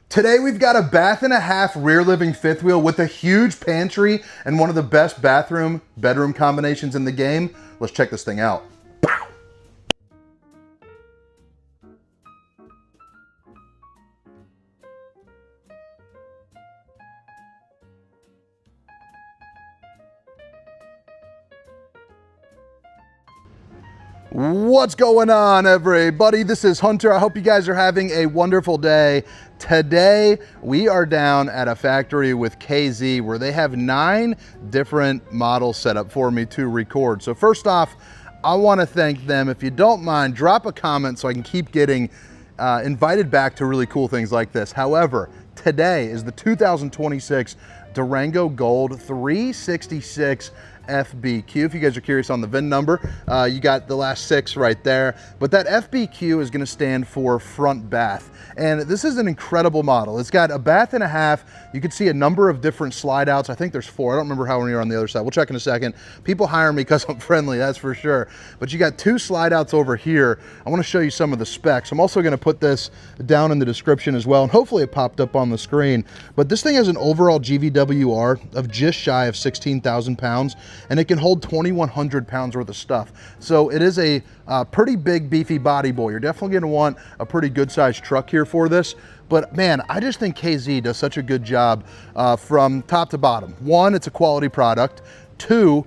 Today we've got a bath and a half rear living fifth wheel with a huge pantry and one of the best bedroom combinations in the game. Let's check this thing out. What's going on, everybody? This is Hunter. I hope you guys are having a wonderful day. Today we are down at a factory with KZ where they have 9 different models set up for me to record. So first off, I want to thank them. If you don't mind, drop a comment so I can keep getting invited back to really cool things like this. However, today is the 2026 Durango Gold 366 FBQ. If you guys are curious on the VIN number, you got the last 6 right there. But that FBQ is going to stand for front bath. And this is an incredible model. It's got a bath and a half. You can see a number of different slide outs. I think there's 4. I don't remember how many are on the other side. We'll check in a second. People hire me because I'm friendly, that's for sure. But you got 2 slide outs over here. I want to show you some of the specs. I'm also going to put this down in the description as well. And hopefully it popped up on the screen. But this thing has an overall GVWR of just shy of 16,000 pounds. And it can hold 2,100 pounds worth of stuff. So it is a pretty big, beefy body boy. You're definitely gonna want a pretty good sized truck here for this. But man, I just think KZ does such a good job from top to bottom. 1, it's a quality product. 2,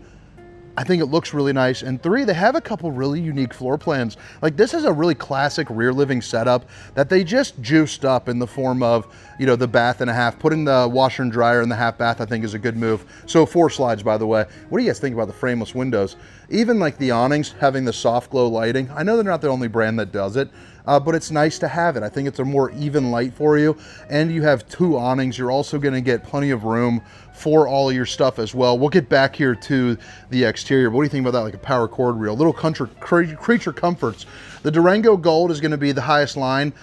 I think it looks really nice. And 3, they have a couple really unique floor plans. Like, this is a really classic rear living setup that they just juiced up in the form of, you know, the bath and a half. Putting the washer and dryer in the half bath, I think, is a good move. So 4 slides, by the way. What do you guys think about the frameless windows? Even like the awnings having the soft glow lighting. I know they're not the only brand that does it, but it's nice to have it. I think it's a more even light for you. And you have 2 awnings. You're also going to get plenty of room for all of your stuff as well. We'll get back here to the exterior. But what do you think about that? Like a power cord reel, little creature comforts. The Durango Gold is going to be the highest line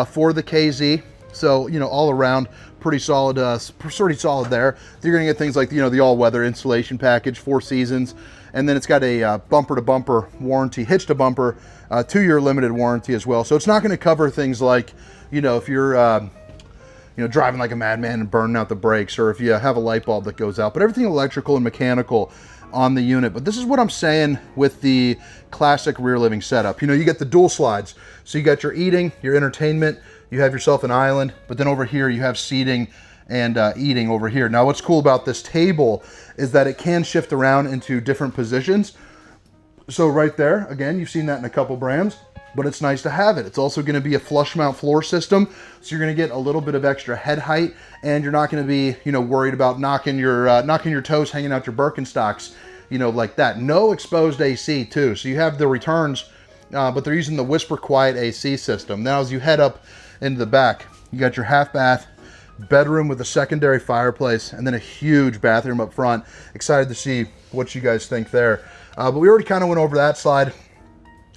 for the KZ. So, you know, all around pretty solid there. So you're going to get things like, you know, the all-weather insulation package, 4 seasons. And then it's got a bumper-to-bumper warranty, hitch-to-bumper, 2-year limited warranty as well. So it's not going to cover things like, you know, if you're, you know, driving like a madman and burning out the brakes, or if you have a light bulb that goes out. But everything electrical and mechanical on the unit. But this is what I'm saying with the classic rear living setup. You know, you get the dual slides. So you got your eating, your entertainment, you have yourself an island, but then over here you have seating and eating over here. Now what's cool about this table is that it can shift around into different positions. So right there, again, you've seen that in a couple brands, but it's nice to have it. It's also going to be a flush mount floor system, so you're going to get a little bit of extra head height, and you're not going to be, you know, worried about knocking your toes hanging out your Birkenstocks, you know, like that. No exposed AC too, so you have the returns, but they're using the Whisper Quiet AC system. Now as you head up into the back, you got your half bath, bedroom with a secondary fireplace, and then a huge bathroom up front. Excited to see what you guys think there. But we already kind of went over that slide.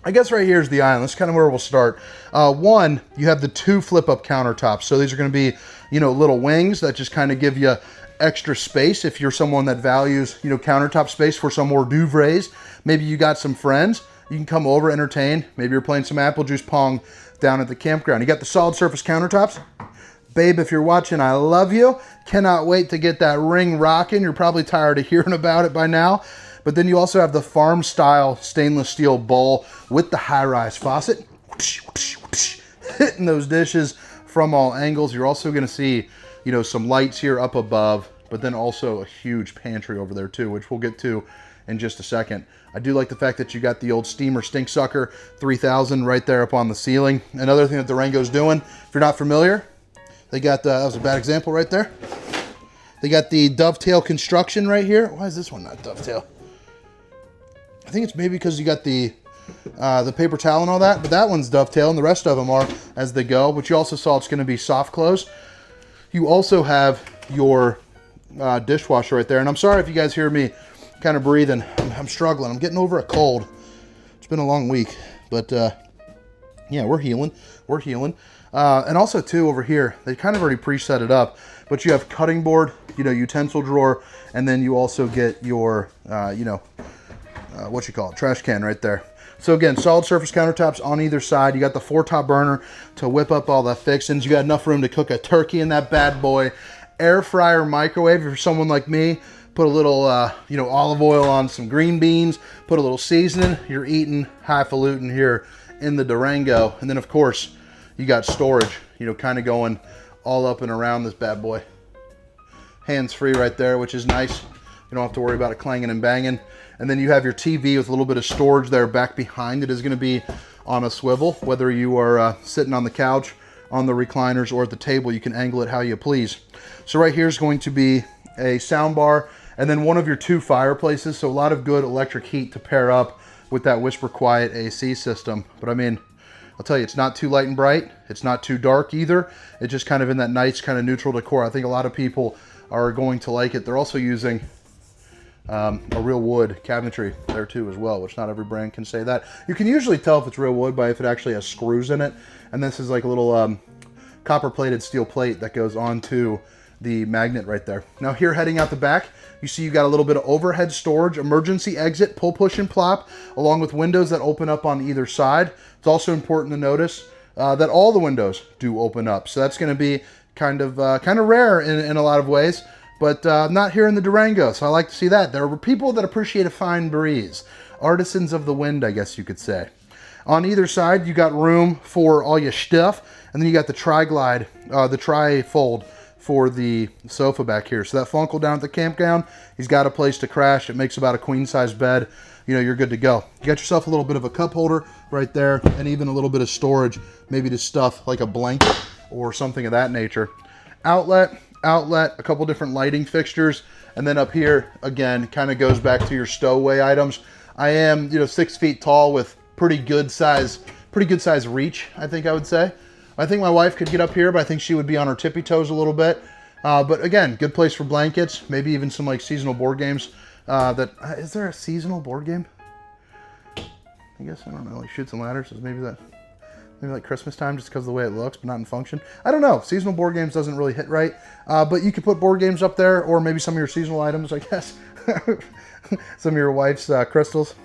I guess right here is the island. That's kind of where we'll start. 1, you have the 2 flip-up countertops. So these are going to be, you know, little wings that just kind of give you extra space if you're someone that values, you know, countertop space for some hors d'oeuvres. Maybe you got some friends. You can come over, entertain. Maybe you're playing some apple juice pong down at the campground. You got the solid surface countertops. Babe, if you're watching, I love you. Cannot wait to get that ring rocking. You're probably tired of hearing about it by now. But then you also have the farm style stainless steel bowl with the high-rise faucet. Hitting those dishes from all angles. You're also going to see, you know, some lights here up above, but then also a huge pantry over there too, which we'll get to in just a second. I do like the fact that you got the old steamer stink sucker 3000 right there up on the ceiling. Another thing that Durango's doing, if you're not familiar, they got, that was a bad example right there. They got the dovetail construction right here. Why is this one not dovetail? I think it's maybe because you got the paper towel and all that, but that one's dovetail and the rest of them are as they go. But you also saw it's going to be soft close. You also have your dishwasher right there. And I'm sorry if you guys hear me kind of breathing. I'm struggling. I'm getting over a cold. It's been a long week, but yeah, we're healing. We're healing. And also too, over here, they kind of already preset it up, but you have cutting board, you know, utensil drawer, and then you also get your, you know, what you call it, trash can right there. So again, solid surface countertops on either side. You got the 4-top burner to whip up all the fixings. You got enough room to cook a turkey in that bad boy. Air fryer, microwave. If you're someone like me, put a little, olive oil on some green beans, put a little seasoning. You're eating highfalutin here in the Durango. And then of course, you got storage, kind of going all up and around this bad boy. Hands-free right there, which is nice. You don't have to worry about it clanging and banging. And then you have your TV with a little bit of storage there back behind. It is going to be on a swivel, whether you are sitting on the couch, on the recliners, or at the table. You can angle it how you please. So right here is going to be a sound bar, and then one of your 2 fireplaces. So a lot of good electric heat to pair up with that Whisper Quiet AC system. But I mean, I'll tell you, it's not too light and bright. It's not too dark either. It's just kind of in that nice kind of neutral decor. I think a lot of people are going to like it. They're also using a real wood cabinetry there too as well, which not every brand can say that. You can usually tell if it's real wood by if it actually has screws in it. And this is like a little copper plated steel plate that goes onto the magnet right there. Now here, heading out the back, you see you got a little bit of overhead storage, emergency exit, pull, push, and plop, along with windows that open up on either side. It's also important to notice that all the windows do open up. So that's going to be kind of rare in a lot of ways, but not here in the Durango. So I like to see that. There are people that appreciate a fine breeze. Artisans of the wind, I guess you could say. On either side, you got room for all your stuff, and then you got the tri-glide, the tri-fold for the sofa back here. So that funkle down at the campground, he's got a place to crash. It makes about a queen-size bed. You're good to go. You got yourself a little bit of a cup holder right there, and even a little bit of storage, maybe to stuff like a blanket or something of that nature. Outlet, a couple different lighting fixtures, and then up here, again, kind of goes back to your stowaway items. I am, 6 feet tall with pretty good size reach, I think I would say. I think my wife could get up here, but I think she would be on her tippy toes a little bit. But again, good place for blankets, maybe even some like seasonal board games. Is there a seasonal board game? I guess, I don't know, like Chutes and Ladders, is maybe like Christmas time just because of the way it looks, but not in function. I don't know. Seasonal board games doesn't really hit right. But you could put board games up there, or maybe some of your seasonal items, I guess. Some of your wife's crystals.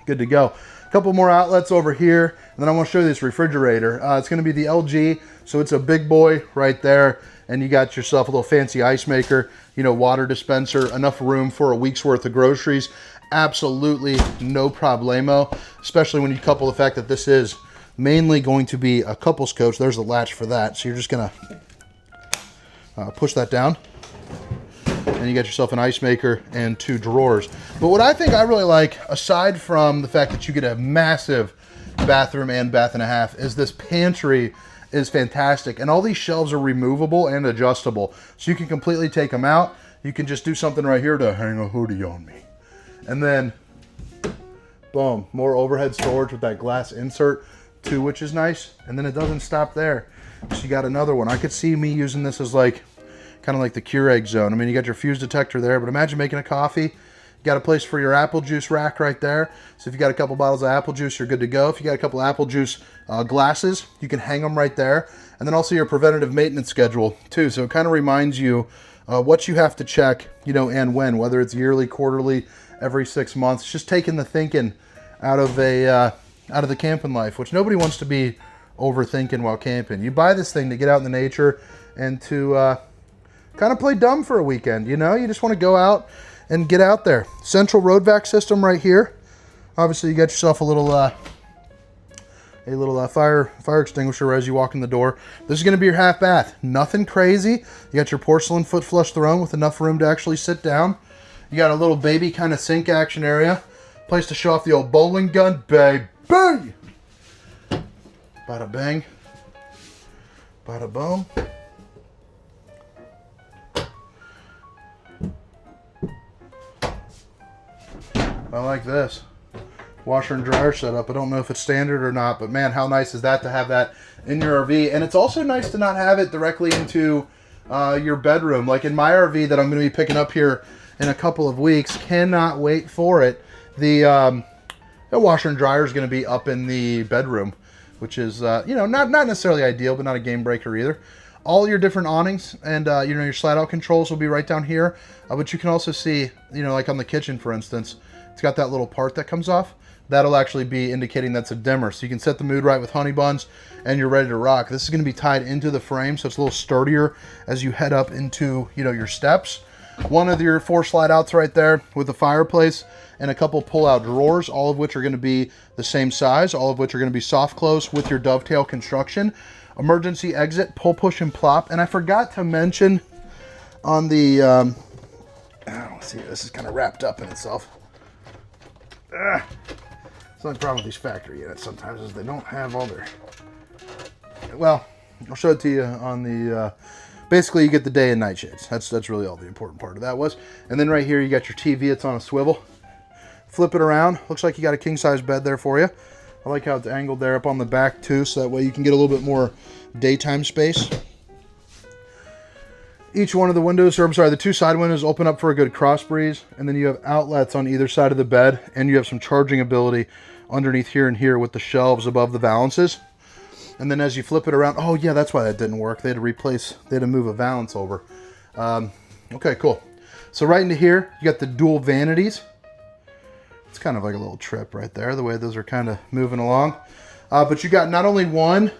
Good to go. A couple more outlets over here, and then I want to show you this refrigerator. It's going to be the LG, so it's a big boy right there, and you got yourself a little fancy ice maker, water dispenser, enough room for a week's worth of groceries. Absolutely no problemo, especially when you couple the fact that this is mainly going to be a couples coach. There's the latch for that, so you're just going to push that down, and you got yourself an ice maker and 2 drawers. But what I think I really like, aside from the fact that you get a massive bathroom and bath and a half, is this pantry is fantastic. And all these shelves are removable and adjustable. So you can completely take them out. You can just do something right here to hang a hoodie on me. And then, boom, more overhead storage with that glass insert too, which is nice. And then it doesn't stop there. So you got another one. I could see me using this as kind of like the Keurig zone. I mean, you got your fuse detector there, but imagine making a coffee. You got a place for your apple juice rack right there. So if you got a couple bottles of apple juice, you're good to go. If you got a couple apple juice glasses, you can hang them right there. And then also your preventative maintenance schedule too. So it kind of reminds you what you have to check, and when, whether it's yearly, quarterly, every 6 months. It's just taking the thinking out of the camping life, which nobody wants to be overthinking while camping. You buy this thing to get out in the nature and to kind of play dumb for a weekend. You just want to go out and get out there. Central road vac system right here. Obviously, you got yourself a little fire extinguisher as you walk in the door. This is going to be your half bath. Nothing crazy. You got your porcelain foot flush throne with enough room to actually sit down. You got a little baby kind of sink action area. Place to show off the old bowling gun, baby. Bada bang. Bada boom. I like this. Washer and dryer setup. I don't know if it's standard or not, but man, how nice is that to have that in your RV? And it's also nice to not have it directly into your bedroom. Like in my RV that I'm going to be picking up here in a couple of weeks. Cannot wait for it. The washer and dryer is going to be up in the bedroom, which is, not necessarily ideal, but not a game breaker either. All your different awnings and, your slide out controls will be right down here. But you can also see, like on the kitchen, for instance, it's got that little part that comes off. That'll actually be indicating that's a dimmer. So you can set the mood right with honey buns and you're ready to rock. This is going to be tied into the frame, so it's a little sturdier as you head up into, you know, your steps. One of your 4 slide outs right there with a fireplace and a couple pull-out drawers, all of which are going to be the same size, all of which are going to be soft close with your dovetail construction. Emergency exit, pull, push, and plop. And I forgot to mention on the, let's see, this is kind of wrapped up in itself. It's the only problem with these factory units sometimes is they don't have all their, well, I'll show it to you on the, basically you get the day and night shades. That's really all the important part of that was. And then right here you got your TV, it's on a swivel. Flip it around, looks like you got a king size bed there for you. I like how it's angled there up on the back too, so that way you can get a little bit more daytime space. Each one of the windows, or I'm sorry, the 2 side windows open up for a good cross breeze, and then you have outlets on either side of the bed, and you have some charging ability underneath here and here with the shelves above the valances. And then as you flip it around, oh yeah, that's why that didn't work. They had to move a valance over. Okay, cool. So right into here, you got the dual vanities. It's kind of like a little trip right there, the way those are kind of moving along. But you got not only 1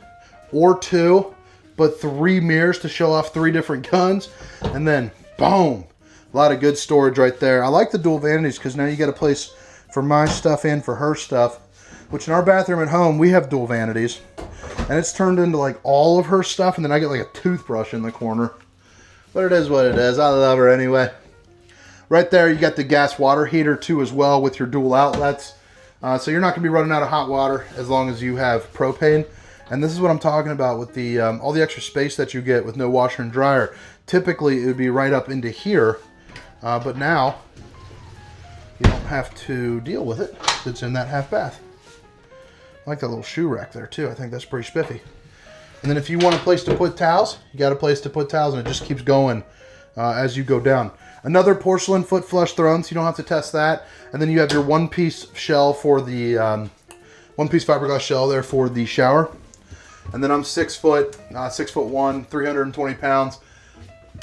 or 2, but 3 mirrors to show off 3 different guns. And then, boom, a lot of good storage right there. I like the dual vanities because now you got a place for my stuff and for her stuff, which in our bathroom at home, we have dual vanities. And it's turned into like all of her stuff, and then I get like a toothbrush in the corner. But it is what it is. I love her anyway. Right there, you got the gas water heater too as well with your dual outlets. So you're not going to be running out of hot water as long as you have propane. And this is what I'm talking about with the all the extra space that you get with no washer and dryer. Typically, it would be right up into here. But now, you don't have to deal with it. It's in that half bath. I like that little shoe rack there too. I think that's pretty spiffy. And then if you want a place to put towels, you got a place to put towels, and it just keeps going as you go down. Another porcelain foot flush throne, so you don't have to test that. And then you have your one-piece shell for the one-piece fiberglass shell there for the shower. And then I'm 6 foot, 6'1", 320 pounds,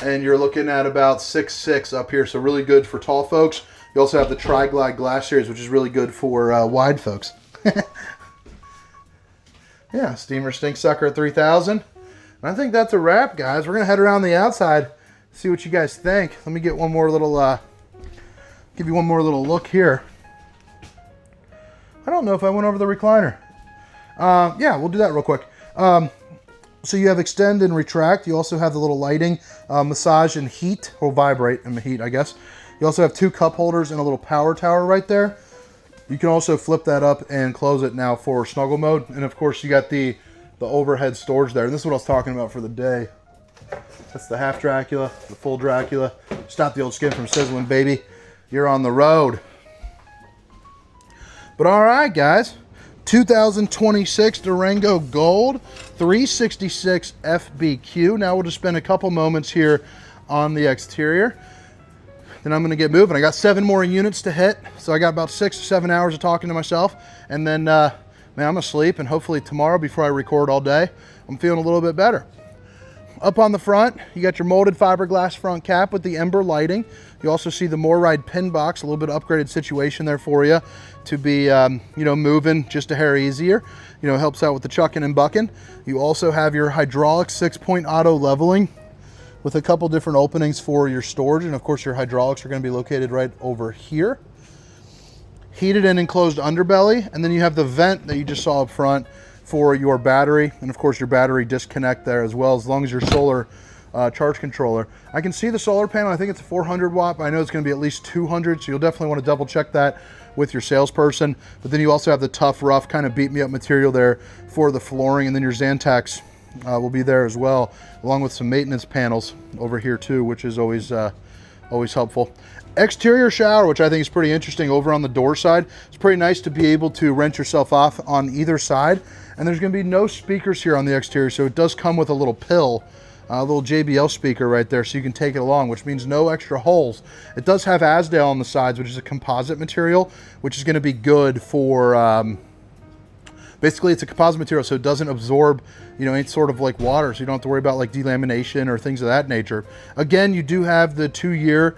and you're looking at about 6'6" up here, so really good for tall folks. You also have the Tri-Glide glass series, which is really good for wide folks. Yeah, steamer stink sucker at 3,000. And I think that's a wrap, guys. We're gonna head around the outside, see what you guys think. Let me get one more little, give you one more little look here. I don't know if I went over the recliner. Yeah, we'll do that real quick. So you have extend and retract. You also have the little lighting, massage and heat, or vibrate and heat, I guess. You also have 2 cup holders and a little power tower right there. You can also flip that up and close it now for snuggle mode. And of course you got the overhead storage there. And this is what I was talking about for the day. That's the half Dracula, the full Dracula. Stop the old skin from sizzling, baby. You're on the road. But all right, guys. 2026 Durango Gold 366 FBQ. Now we'll just spend a couple moments here on the exterior. Then I'm gonna get moving. I got 7 more units to hit. So I got about 6 or 7 hours of talking to myself. And then, man, I'm gonna sleep, and hopefully tomorrow before I record all day, I'm feeling a little bit better. Up on the front, you got your molded fiberglass front cap with the Ember lighting. You also see the MoreRide pin box, a little bit of upgraded situation there for you to be, you know, moving just a hair easier. You know, helps out with the chucking and bucking. You also have your hydraulic 6-point auto leveling with a couple different openings for your storage. And of course your hydraulics are gonna be located right over here. Heated and enclosed underbelly. And then you have the vent that you just saw up front for your battery, and of course your battery disconnect there as well, as long as your solar charge controller. I can see the solar panel. I think it's a 400 watt, but I know it's going to be at least 200, so you'll definitely want to double check that with your salesperson. But then you also have the tough, rough, kind of beat me up material there for the flooring, and then your Zantax will be there as well, along with some maintenance panels over here too, which is always helpful. Exterior shower, which I think is pretty interesting over on the door side. It's pretty nice to be able to rent yourself off on either side. And there's going to be no speakers here on the exterior, so it does come with a little pill, a little JBL speaker right there, so you can take it along, which means no extra holes. It does have Azdel on the sides, which is a composite material, which is going to be good for Basically, it's a composite material, so it doesn't absorb, you know, any sort of like water, so you don't have to worry about like delamination or things of that nature. Again, you do have the 2-year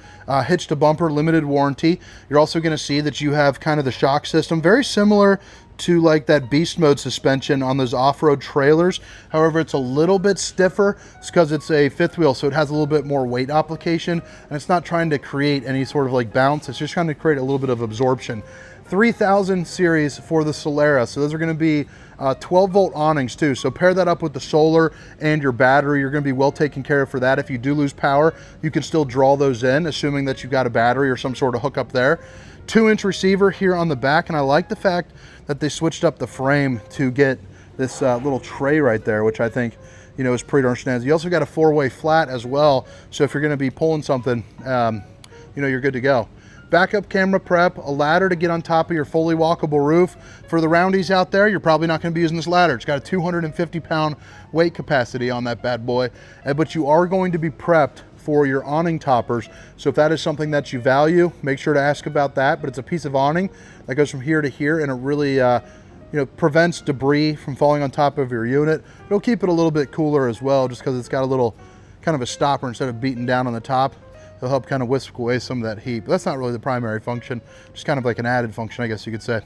hitch to bumper limited warranty. You're also going to see that you have kind of the shock system, very similar to like that beast mode suspension on those off-road trailers. However, it's a little bit stiffer. It's because it's a 5th wheel, so it has a little bit more weight application, and it's not trying to create any sort of like bounce. It's just trying to create a little bit of absorption. 3000 series for the Solera. So those are going to be 12-volt awnings too. So pair that up with the solar and your battery. You're going to be well taken care of for that. If you do lose power, you can still draw those in, assuming that you've got a battery or some sort of hookup there. 2-inch receiver here on the back, and I like the fact that they switched up the frame to get this little tray right there, which I think, you know, is pretty darn snazzy. You also got a 4-way flat as well, so if you're going to be pulling something, you know, you're good to go. Backup camera prep, a ladder to get on top of your fully walkable roof. For the roundies out there, you're probably not going to be using this ladder. It's got a 250-pound weight capacity on that bad boy, but you are going to be prepped for your awning toppers. So if that is something that you value, make sure to ask about that. But it's a piece of awning that goes from here to here, and it really you know, prevents debris from falling on top of your unit. It'll keep it a little bit cooler as well, just because it's got a little kind of a stopper instead of beating down on the top. It'll help kind of whisk away some of that heat, but that's not really the primary function, just kind of like an added function, I guess you could say.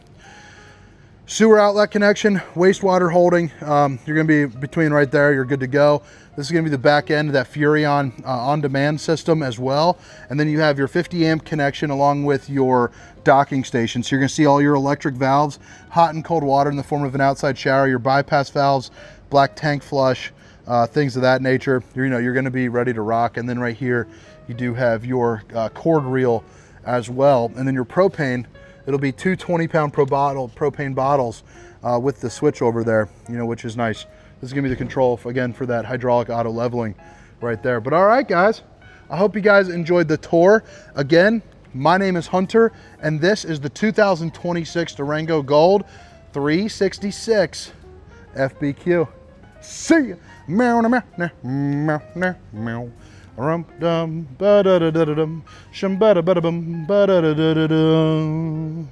Sewer outlet connection, wastewater holding, you're going to be between right there, you're good to go. This is going to be the back end of that Furrion on-demand system as well. And then you have your 50 amp connection along with your docking station. So you're going to see all your electric valves, hot and cold water in the form of an outside shower, your bypass valves, black tank flush, things of that nature. You know, you're going to be ready to rock. And then right here, you do have your cord reel as well. And then your propane, it'll be 2 20-pound propane bottles with the switch over there, you know, which is nice. This is gonna be the control, again, for that hydraulic auto leveling right there. But all right, guys, I hope you guys enjoyed the tour. Again, my name is Hunter, and this is the 2026 Durango Gold 366 FBQ. See ya. Meow, meow, meow, meow, meow, meow. Rum dum ba da da da da dum, shum ba da ba da bum ba da da da da dum.